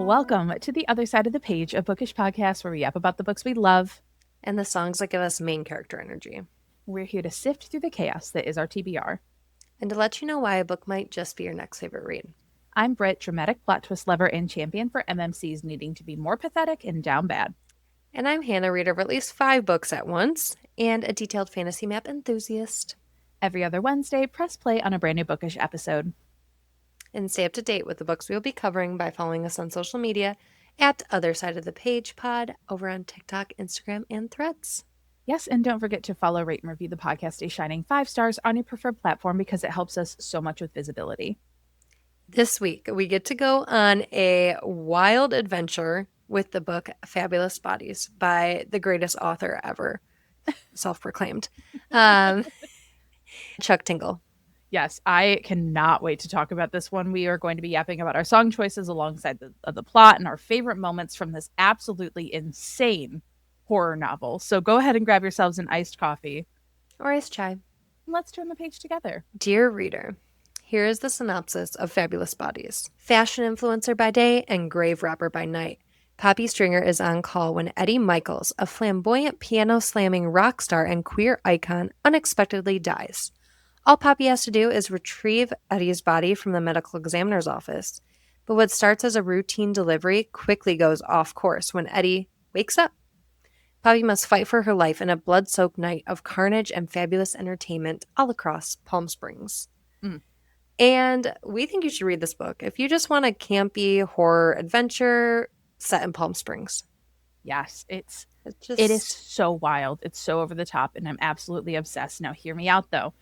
Welcome to the other side of the page, a bookish podcast where we yap about the books we love. And the songs that give us main character energy. We're here to sift through the chaos that is our TBR. And to let you know why a book might just be your next favorite read. I'm Britt, dramatic plot twist lover and champion for MMCs needing to be more pathetic and down bad. And I'm Hannah, reader of at least 5 books at once, and a detailed fantasy map enthusiast. Every other Wednesday, press play on a brand new bookish episode. And stay up to date with the books we will be covering by following us on social media at othersideofthepagepod over on TikTok, Instagram, and Threads. Yes, and don't forget to follow, rate, and review the podcast a shining 5 stars on your preferred platform because it helps us so much with visibility. This week, we get to go on a wild adventure with the book Fabulous Bodies by the greatest author ever, self-proclaimed, Chuck Tingle. Yes, I cannot wait to talk about this one. We are going to be yapping about our song choices alongside the plot and our favorite moments from this absolutely insane horror novel. So go ahead and grab yourselves an iced coffee. Or iced chai. And let's turn the page together. Dear reader, here is the synopsis of Fabulous Bodies. Fashion influencer by day and grave robber by night, Poppy Stringer is on call when Eddie Michaels, a flamboyant piano-slamming rock star and queer icon, unexpectedly dies. All Poppy has to do is retrieve Eddie's body from the medical examiner's office. But what starts as a routine delivery quickly goes off course when Eddie wakes up. Poppy must fight for her life in a blood-soaked night of carnage and fabulous entertainment all across Palm Springs. And we think you should read this book if you just want a campy horror adventure set in Palm Springs. Yes, it is so wild. It's so over the top, and I'm absolutely obsessed. Now, hear me out, though.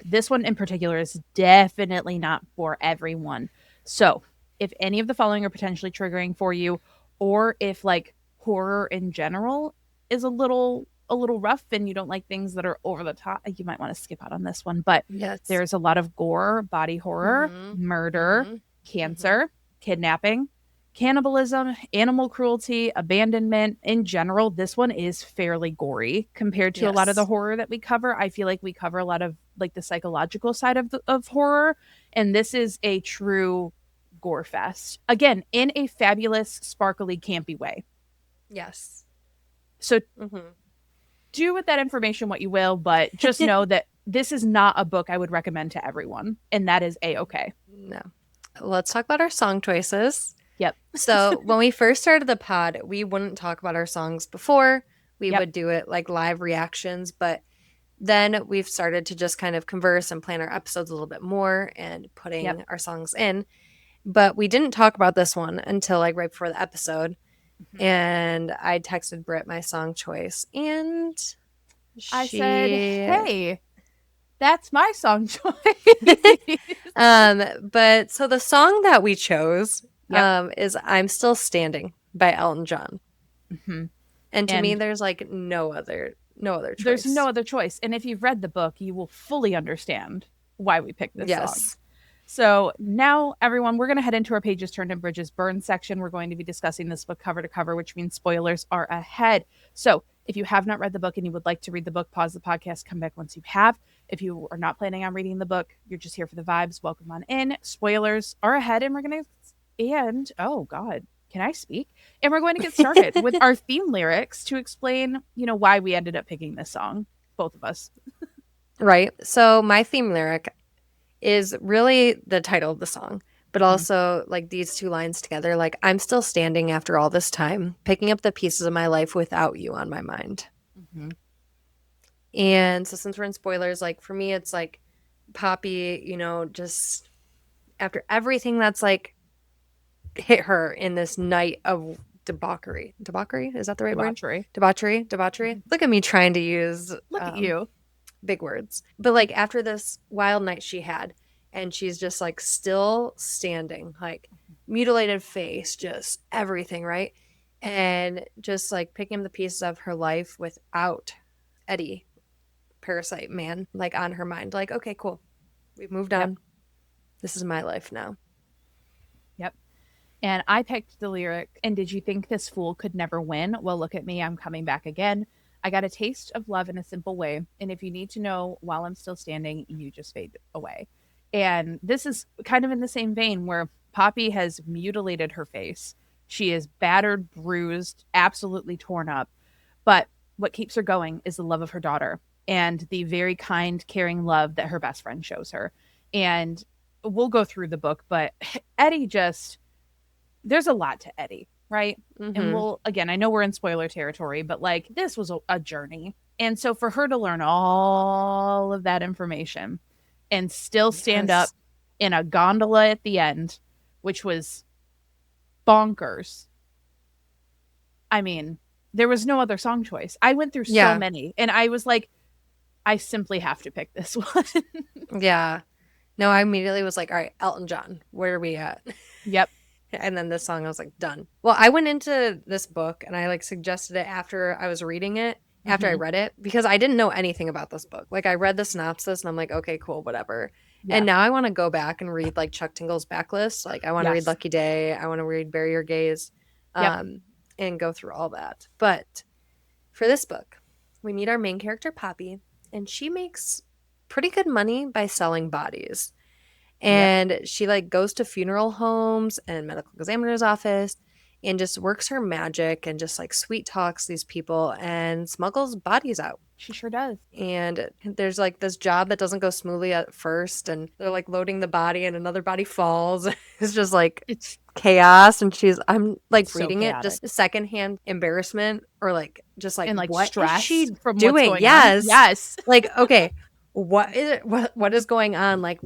This one in particular, is definitely not for everyone. So, if any of the following are potentially triggering for you, or if like horror in general is a little rough and you don't like things that are over the top, you might want to skip out on this one. But yes, there's a lot of gore, body horror, murder, cancer, kidnapping, cannibalism, animal cruelty, abandonment. In general, this one is fairly gory compared to a lot of the horror that we cover. I feel like we cover a lot of like the psychological side of horror, and this is a true gore fest. Again, in a fabulous, sparkly, campy way. Yes. So do with that information what you will, but just know that this is not a book I would recommend to everyone, and that is A-okay. No. Let's talk about our song choices. Yep. So when we first started the pod, we wouldn't talk about our songs before. We would do it like live reactions, but then we've started to just kind of converse and plan our episodes a little bit more and putting our songs in. But we didn't talk about this one until like right before the episode. And I texted Britt my song choice, and I said, hey, that's my song choice. But so the song that we chose is I'm Still Standing by Elton John. And to me, there's like no other choice. There's no other choice. And if you've read the book, you will fully understand why we picked this song. So now, everyone, we're going to head into our Pages Turned and Bridges Burned section. We're going to be discussing this book cover to cover, which means spoilers are ahead. So if you have not read the book and you would like to read the book, pause the podcast, come back once you have. If you are not planning on reading the book, you're just here for the vibes, welcome on in. Spoilers are ahead, and we're going to, oh God, can I speak? And we're going to get started with our theme lyrics to explain, why we ended up picking this song, both of us. Right. So my theme lyric is really the title of the song, but also like these two lines together, like I'm still standing after all this time, picking up the pieces of my life without you on my mind. And so since we're in spoilers, like for me, it's like Poppy, just after everything that's like hit her in this night of debauchery. Debauchery? Is that the right word? Debauchery. Look at me trying to use at you. Big words. But like after this wild night she had, and she's just like still standing, like mutilated face, just everything, right? And just like picking the pieces of her life without Eddie, parasite man, like on her mind. Like, okay, cool. We've moved on. This is my life now. Yep. And I picked the lyric, and did you think this fool could never win? Well, look at me. I'm coming back again. I got a taste of love in a simple way. And if you need to know while I'm still standing, you just fade away. And this is kind of in the same vein where Poppy has mutilated her face. She is battered, bruised, absolutely torn up. But what keeps her going is the love of her daughter and the very kind, caring love that her best friend shows her. And we'll go through the book, but Eddie just, there's a lot to Eddie, right? And Mm-hmm. we'll, again, I know we're in spoiler territory, but like this was a journey. And so for her to learn all of that information and still stand up Yes. in a gondola at the end, which was bonkers. I mean, there was no other song choice. I went through so Yeah. many and I was like, I simply have to pick this one. Yeah. No, I immediately was like, all right, Elton John, where are we at? Yep. And then this song, I was like, done. Well, I went into this book and I like suggested it after I was reading it, after I Mm-hmm. read it, because I didn't know anything about this book. Like, I read the synopsis and I'm like, okay, cool, whatever. Yeah. And now I want to go back and read like Chuck Tingle's backlist. Like, I want to read Yes. Lucky Day. I want to read Bury Your Gaze, Yep. and go through all that. But for this book, we meet our main character, Poppy, and she makes pretty good money by selling bodies. Yep. And she like goes to funeral homes and medical examiner's office and just works her magic and just like sweet talks these people and smuggles bodies out. She sure does. And there's like this job that doesn't go smoothly at first, and they're like loading the body and another body falls. It's just like It's chaos. And I'm like so reading it, chaotic just secondhand embarrassment or like just like and like what is she stress from what's doing? going on. Yes. Yes. Like, okay, what is it? What is going on? Like,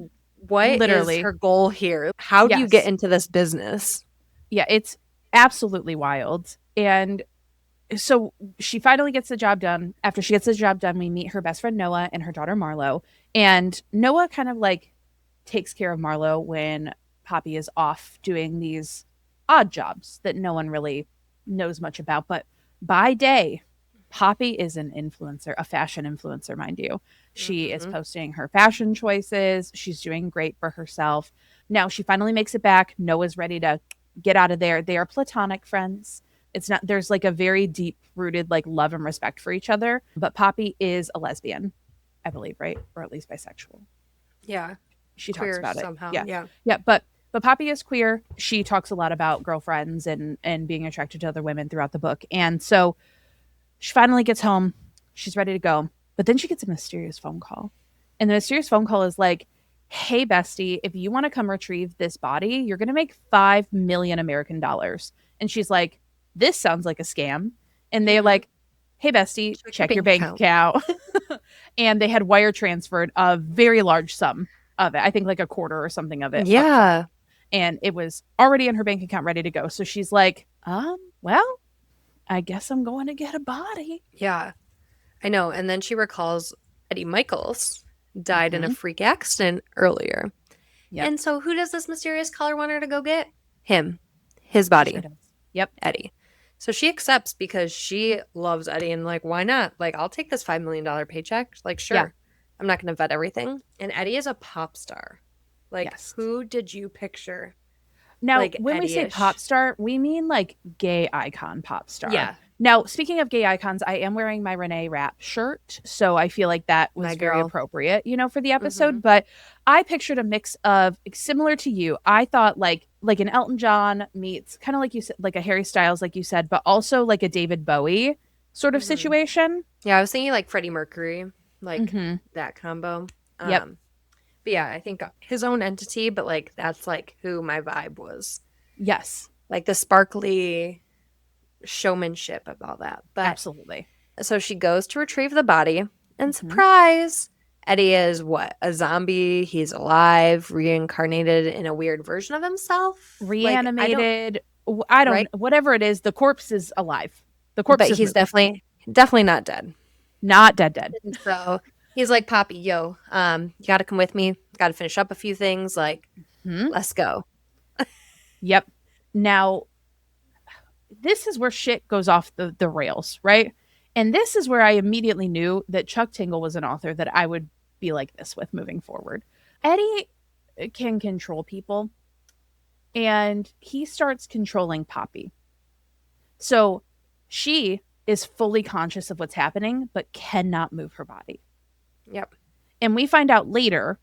what is Literally. her goal here? How do you get Yes. into this business? Yeah, it's absolutely wild. And so she finally gets the job done. After she gets the job done, we meet her best friend Noah and her daughter Marlo. And Noah kind of like takes care of Marlo when Poppy is off doing these odd jobs that no one really knows much about. But by day, Poppy is an influencer, a fashion influencer, mind you. She is Mm-hmm. posting her fashion choices. She's doing great for herself. Now she finally makes it back. Noah's ready to get out of there. They are platonic friends. It's not, there's like a very deep rooted like love and respect for each other. But Poppy is a lesbian, I believe, right? Or at least bisexual. Yeah, She talks queer about it. somehow. Yeah. Yeah. Yeah. But Poppy is queer. She talks a lot about girlfriends and being attracted to other women throughout the book. And so she finally gets home. She's ready to go. But then she gets a mysterious phone call. And the mysterious phone call is like, hey, bestie, if you want to come retrieve this body, you're going to make 5 million American dollars. And she's like, this sounds like a scam. And they're Mm-hmm. like, hey, bestie, Check your check your bank bank account. account. And they had wire transferred a very large sum of it. I think like a quarter or something of it up front. Yeah. And it was already in her bank account ready to go. So she's like, well, I guess I'm going to get a body. Yeah. I know. And then she recalls Eddie Michaels died in a Mm-hmm. freak accident earlier. Yep. And so who does this mysterious caller want her to go get? Him. His She body. sure does. Yep. Eddie. So she accepts because she loves Eddie and like, why not? Like, I'll take this $5 million paycheck. Like, sure. Yeah. I'm not going to vet everything. And Eddie is a pop star. Like, Yes. who did you picture? Now, Like, when we say Eddie-ish. pop star, we mean like gay icon pop star. Yeah. Now, speaking of gay icons, I am wearing my Renee Rapp shirt, so I feel like that was My very girl. appropriate, for the episode. Mhm. But I pictured a mix of similar to you. I thought like an Elton John meets kind of like you said, like a Harry Styles, like you said, but also like a David Bowie sort of Mhm. situation. Yeah, I was thinking like Freddie Mercury, like Mm-hmm. that combo. Yep. But yeah, I think his own entity, but like that's like who my vibe was. Yes, Like the sparkly showmanship of all that. But absolutely. so she goes to retrieve the body, and Mhm. surprise, Eddie is what? A zombie. He's alive, reincarnated in a weird version of himself. Reanimated. I don't right? whatever it is, the corpse is alive. The corpse But is he's moving. definitely not dead. Not dead. And so he's like, Poppy, yo, you gotta come with me. Gotta finish up a few things. Like, Hmm? let's go. Yep. Now, this is where shit goes off the rails, right? And this is where I immediately knew that Chuck Tingle was an author that I would be like this with moving forward. Eddie can control people, and he starts controlling Poppy. So she is fully conscious of what's happening, but cannot move her body. Yep. And we find out later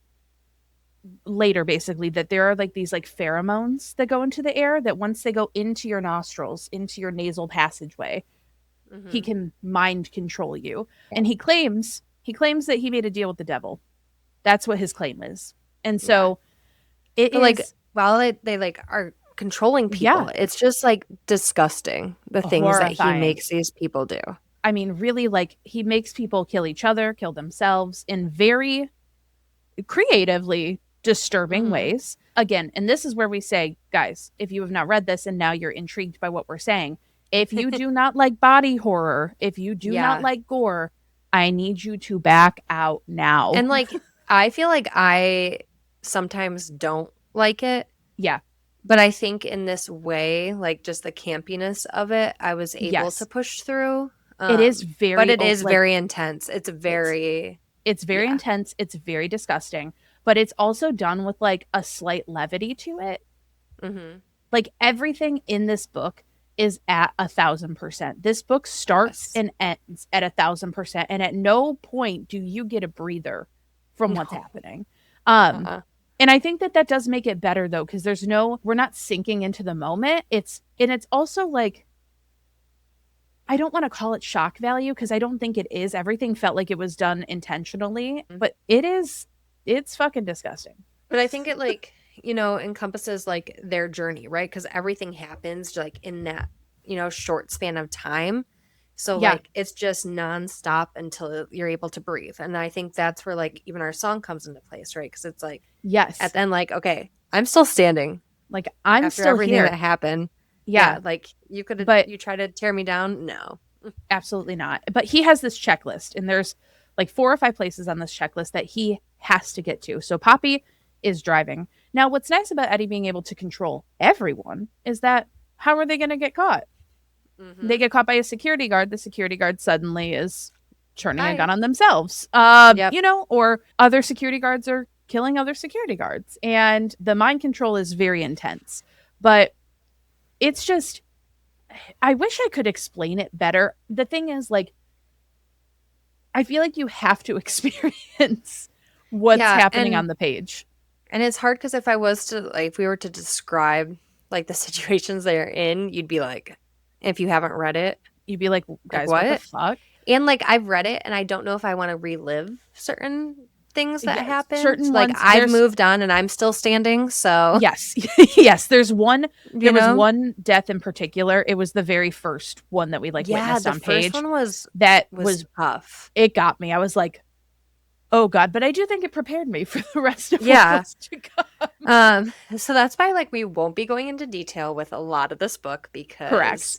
later basically that there are like these like pheromones that go into the air that once they go into your nostrils, into your nasal passageway, he can mind control you. And he claims that he made a deal with the devil. That's what his claim is. And so it is like while they like are controlling people, it's just like disgusting the things horrifying. that he makes these people do. I mean, really, like he makes people kill each other, kill themselves in very creatively disturbing ways. Again, and this is where we say, guys, if you have not read this and now you're intrigued by what we're saying, if you do not like body horror, if you do not like gore, I need you to back out now. And like, I feel like I sometimes don't like it. Yeah. But I think in this way, like just the campiness of it, I was able to push through. It is very, but it is very intense. It's very intense. It's very disgusting, but it's also done with like a slight levity to it. Like everything in this book is at 1,000%. This book starts and ends at 1,000%, and at no point do you get a breather from what's happening. And I think that does make it better though, because we're not sinking into the moment. It's also like, I don't want to call it shock value because I don't think it is. Everything felt like it was done intentionally, but it's fucking disgusting. But I think it like, encompasses like their journey, right? Because everything happens like in that, short span of time. So like it's just nonstop until you're able to breathe. And I think that's where like even our song comes into place, right? Because it's like, at the end, like, okay, I'm still standing. Like I'm after still everything here. that happened. Yeah. Like you could have, but you try to tear me down. No, absolutely not. But he has this checklist, and there's like 4 or 5 places on this checklist that he has to get to. So Poppy is driving. Now, what's nice about Eddie being able to control everyone is that how are they going to get caught? They get caught by a security guard. The security guard suddenly is turning a gun on themselves, or other security guards are killing other security guards. And the mind control is very intense. But it's just, I wish I could explain it better. The thing is, like, I feel like you have to experience what's happening on the page. And it's hard because if we were to describe like the situations they're in, you'd be like, if you haven't read it, you'd be like, guys, what the fuck? And like I've read it and I don't know if I want to relive certain things that happened. Certain like ones, I've moved on and I'm still standing. So yes. There's one. There was one death in particular. It was the very first one that we witnessed on page. First one was tough. It got me. I was like, oh God, but I do think it prepared me for the rest of what's to come. So that's why like we won't be going into detail with a lot of this book because correct.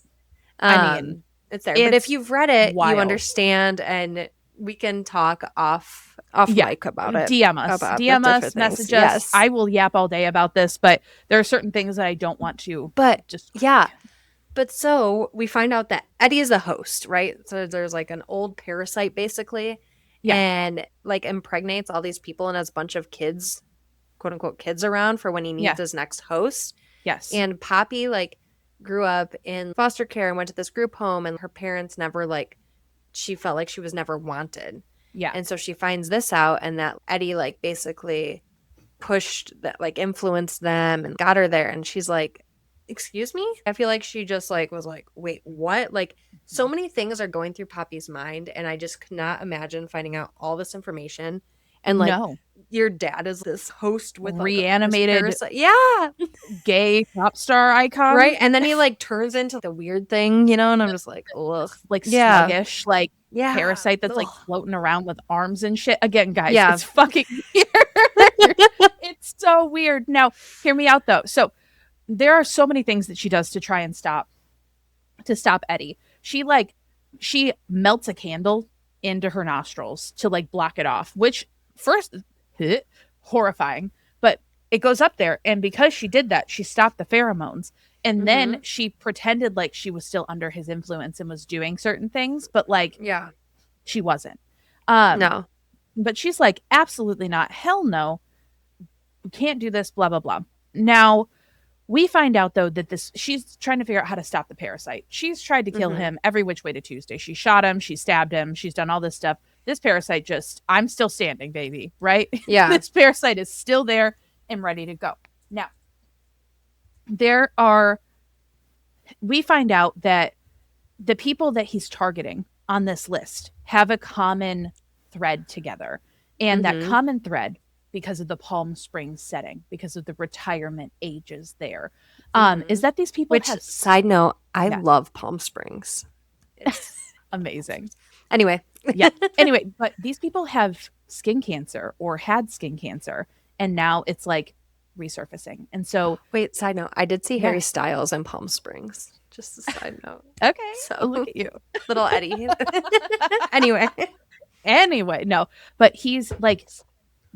I mean, it's there. But if you've read it, wild. You understand, and we can talk off mic about it. DM us, message us. Yes. I will yap all day about this, but there are certain things that I don't want to. But But so we find out that Eddie is the host, right? So there's like an old parasite basically. Yeah. And like impregnates all these people and has a bunch of kids, quote unquote kids around for when he needs his next host. Yes. And Poppy like grew up in foster care and went to this group home, and her parents never she felt like she was never wanted. Yeah. And so she finds this out, and that Eddie like basically pushed that, like influenced them and got her there. And she's like, excuse me? I feel like she just like was like, wait, what? Like so many things are going through Poppy's mind, and I just could not imagine finding out all this information. And like your dad is this host with reanimated gay pop star icon. Right. And then he like turns into the weird thing, and I'm just like, ugh. Like sluggish, like parasite that's like floating around with arms and shit. Again, guys, it's fucking weird. It's so weird. Now, hear me out though. So there are so many things that she does to try and stop Eddie. She melts a candle into her nostrils to like block it off, which first horrifying, but it goes up there, and because she did that, she stopped the pheromones, and then she pretended like she was still under his influence and was doing certain things, but like she wasn't. No, but she's like, absolutely not, hell no, you can't do this, blah blah blah. Now we find out though that she's trying to figure out how to stop the parasite. She's tried to kill him every which way to Tuesday. She shot him, she stabbed him, she's done all this stuff. this parasite I'm still standing, baby, right? Yeah. This parasite is still there and ready to go. Now, we find out that the people that he's targeting on this list have a common thread together. And that common thread, because of the Palm Springs setting, because of the retirement ages there, is that these people side note, I love Palm Springs. It's amazing. Anyway. Yeah. Anyway, but these people have skin cancer or had skin cancer, and now it's like resurfacing. And so wait, side note, I did see Harry Styles in Palm Springs. Just a side note. Okay. So look at you. Little Eddie. Anyway, no. But he's like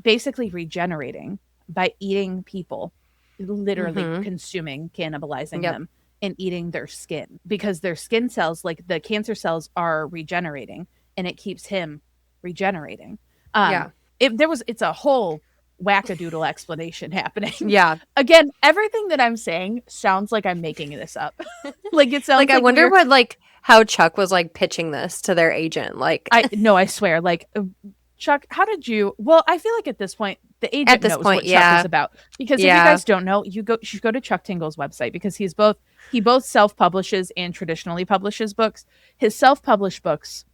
basically regenerating by eating people, literally consuming, cannibalizing them and eating their skin, because their skin cells, like the cancer cells, are regenerating, and it keeps him regenerating. It's a whole wackadoodle explanation happening. Yeah. Again, everything that I'm saying sounds like I'm making this up. Like it sounds like I wonder how Chuck was like pitching this to their agent. Like I swear, like Chuck, how did you? Well, I feel like at this point the agent knows what Chuck is about, because if you guys don't know, you should go to Chuck Tingle's website, because he both self-publishes and traditionally publishes books. His self-published books,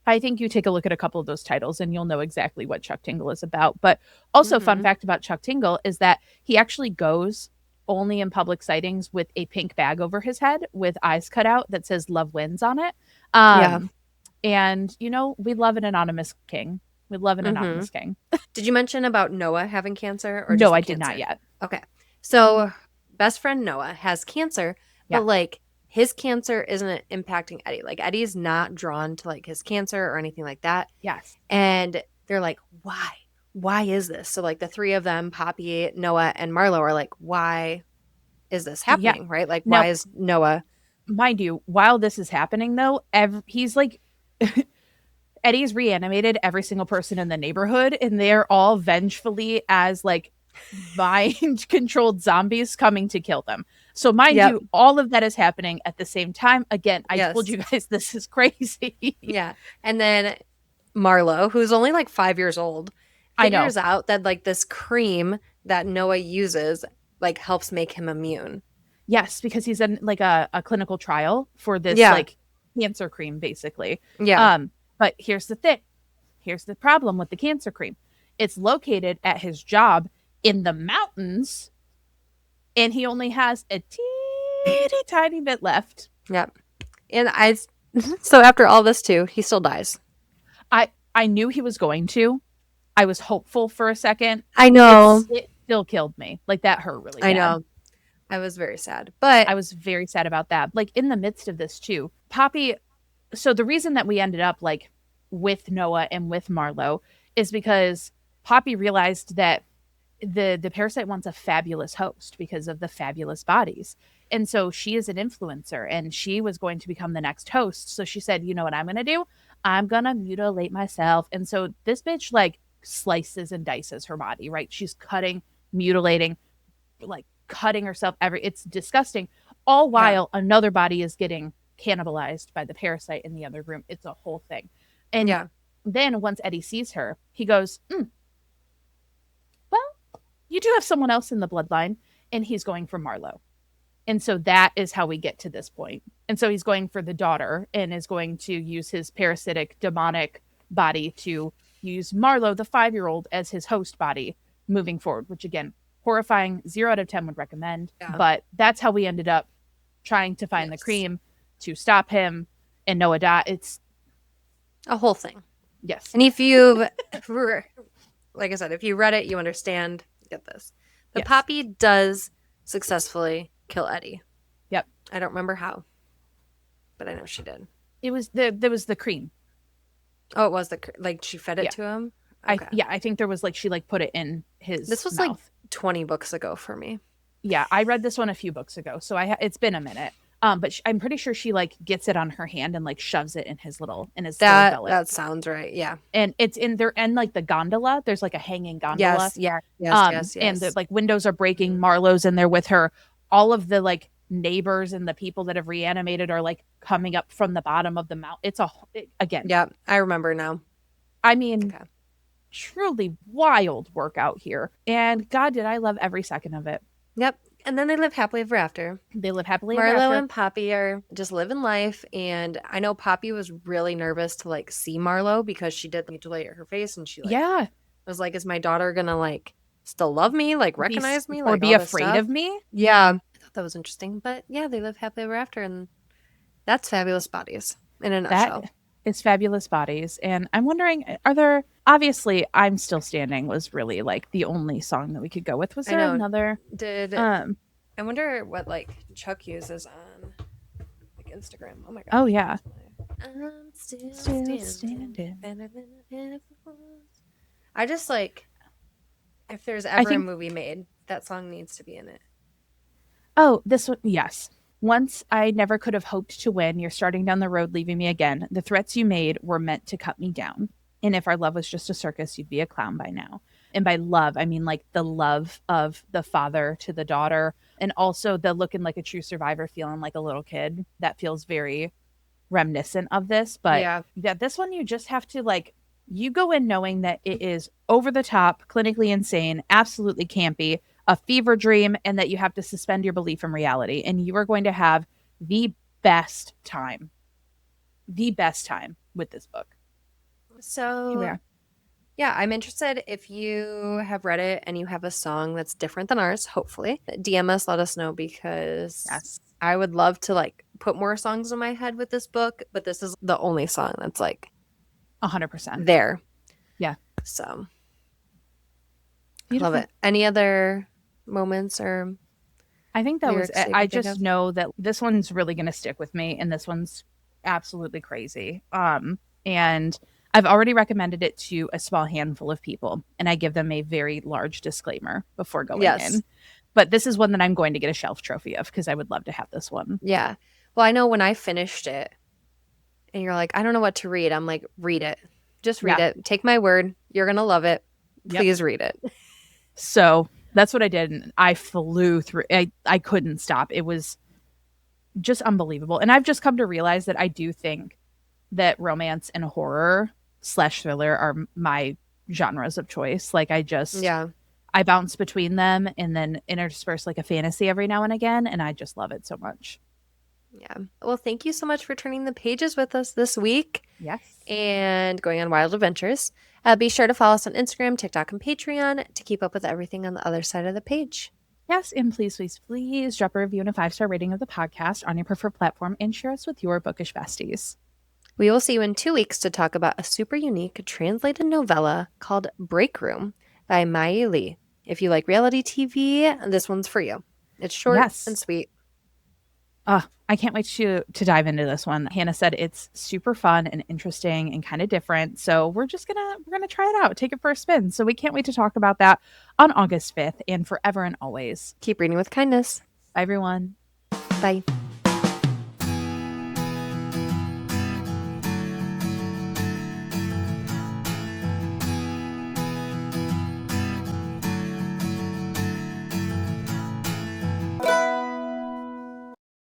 I think you take a look at a couple of those titles and you'll know exactly what Chuck Tingle is about. But also, fun fact about Chuck Tingle is that he actually goes only in public sightings with a pink bag over his head with eyes cut out that says "Love Wins" on it. And we love an anonymous king. We love an anonymous king. Did you mention about Noah having cancer? Or no, I did not yet. Okay, so best friend Noah has cancer, but like his cancer isn't impacting Eddie. Like Eddie's not drawn to like his cancer or anything like that. Yes. And they're like, why? Why is this? So like the three of them, Poppy, Noah, and Marlo, are like, why is this happening? Yeah. Right? Like, now, why is Noah? Mind you, while this is happening though, he's like Eddie's reanimated every single person in the neighborhood, and they're all vengefully as like mind controlled zombies coming to kill them. So mind you, all of that is happening at the same time. Again, I told you guys this is crazy. Yeah. And then Marlo, who's only like 5 years old, figures out that like this cream that Noah uses like helps make him immune. Yes, because he's in like a clinical trial for this like cancer cream, basically. Yeah. But here's the thing. Here's the problem with the cancer cream. It's located at his job in the mountains, and he only has a teeny tiny bit left. Yep. And so after all this too, he still dies. I knew he was going to. I was hopeful for a second. I know. It still killed me. Like that hurt really bad. I know. I was very sad. But I was very sad about that. Like in the midst of this too, Poppy. So the reason that we ended up like with Noah and with Marlo is because Poppy realized that the parasite wants a fabulous host because of the fabulous bodies. And so she is an influencer, and she was going to become the next host. So she said, you know what I'm going to do? I'm going to mutilate myself. And so this bitch like slices and dices her body, right? She's cutting, mutilating, like cutting herself. It's disgusting. All while another body is getting cannibalized by the parasite in the other room. It's a whole thing. And then once Eddie sees her, he goes, well, you do have someone else in the bloodline, and he's going for Marlo. And so that is how we get to this point. And so he's going for the daughter and is going to use his parasitic, demonic body to use Marlo, the 5-year-old, as his host body moving forward, which again, horrifying, 0 out of 10 would recommend. Yeah. But that's how we ended up trying to find the cream to stop him and Noah die. It's a whole thing. Yes. And if you've, like I said, if you read it, you understand. Get this. The Poppy does successfully kill Eddie. Yep. I don't remember how, but I know she did. There was the cream. Oh, it was like she fed it to him? Okay. I think there was like she like put it in his This was mouth. like 20 books ago for me. Yeah, I read this one a few books ago, so it's been a minute. But I'm pretty sure she like gets it on her hand and like shoves it in his little belly. That sounds right. Yeah. And it's in there, and like the gondola, there's like a hanging gondola. Yes. And the like windows are breaking. Marlo's in there with her. All of the like neighbors and the people that have reanimated are like coming up from the bottom of the mountain. Again. Yeah, I remember now. I mean, truly wild work out here. And God, did I love every second of it. Yep. And then they live happily ever after. They live happily ever Marlo after. and Poppy are just living life. And I know Poppy was really nervous to like see Marlo because she did mutilate her face. And she like was like, is my daughter going to like still love me, like recognize me, or like be afraid of me? Yeah. I thought that was interesting. But yeah, they live happily ever after. And that's Fabulous Bodies in a nutshell. That is Fabulous Bodies. And I'm wondering, are there, obviously, I'm Still Standing was really like the only song that we could go with. Was there another? I wonder what like Chuck uses on like Instagram. Oh my god. Oh yeah. I'm still standing. Better than I ever was. I just like, if there's ever a movie made, that song needs to be in it. Oh, this one, yes. Once I never could have hoped to win. You're starting down the road, leaving me again. The threats you made were meant to cut me down. And if our love was just a circus, you'd be a clown by now. And by love, I mean like the love of the father to the daughter, and also the looking like a true survivor, feeling like a little kid. That feels very reminiscent of this. But yeah, this one you just have to like, you go in knowing that it is over the top, clinically insane, absolutely campy, a fever dream, and that you have to suspend your belief in reality. And you are going to have the best time with this book. So yeah, I'm interested if you have read it and you have a song that's different than ours, hopefully. DM us, let us know, because I would love to like put more songs in my head with this book, but this is the only song that's like 100% there. Yeah. So beautiful. Love it. Any other moments or I think that was it. I just know that this one's really going to stick with me, and this one's absolutely crazy. And I've already recommended it to a small handful of people, and I give them a very large disclaimer before going in. But this is one that I'm going to get a shelf trophy of because I would love to have this one. Yeah. Well, I know when I finished it and you're like, I don't know what to read. I'm like, read it. Just read it. Take my word. You're going to love it. Please read it. So that's what I did. And I flew through. I couldn't stop. It was just unbelievable. And I've just come to realize that I do think that romance and horror / thriller are my genres of choice. Like I bounce between them and then intersperse like a fantasy every now and again. And I just love it so much. Yeah. Well, thank you so much for turning the pages with us this week. Yes. And going on wild adventures. Be sure to follow us on Instagram, TikTok, and Patreon to keep up with everything on the other side of the page. Yes, and please drop a review and a 5-star rating of the podcast on your preferred platform and share us with your bookish besties. We will see you in 2 weeks to talk about a super unique translated novella called Break Room by Mai Lee. If you like reality TV, this one's for you. It's short and sweet. I can't wait to dive into this one. Hannah said it's super fun and interesting and kind of different. So we're gonna try it out, take it for a spin. So we can't wait to talk about that on August 5th and forever and always. Keep reading with kindness. Bye, everyone. Bye.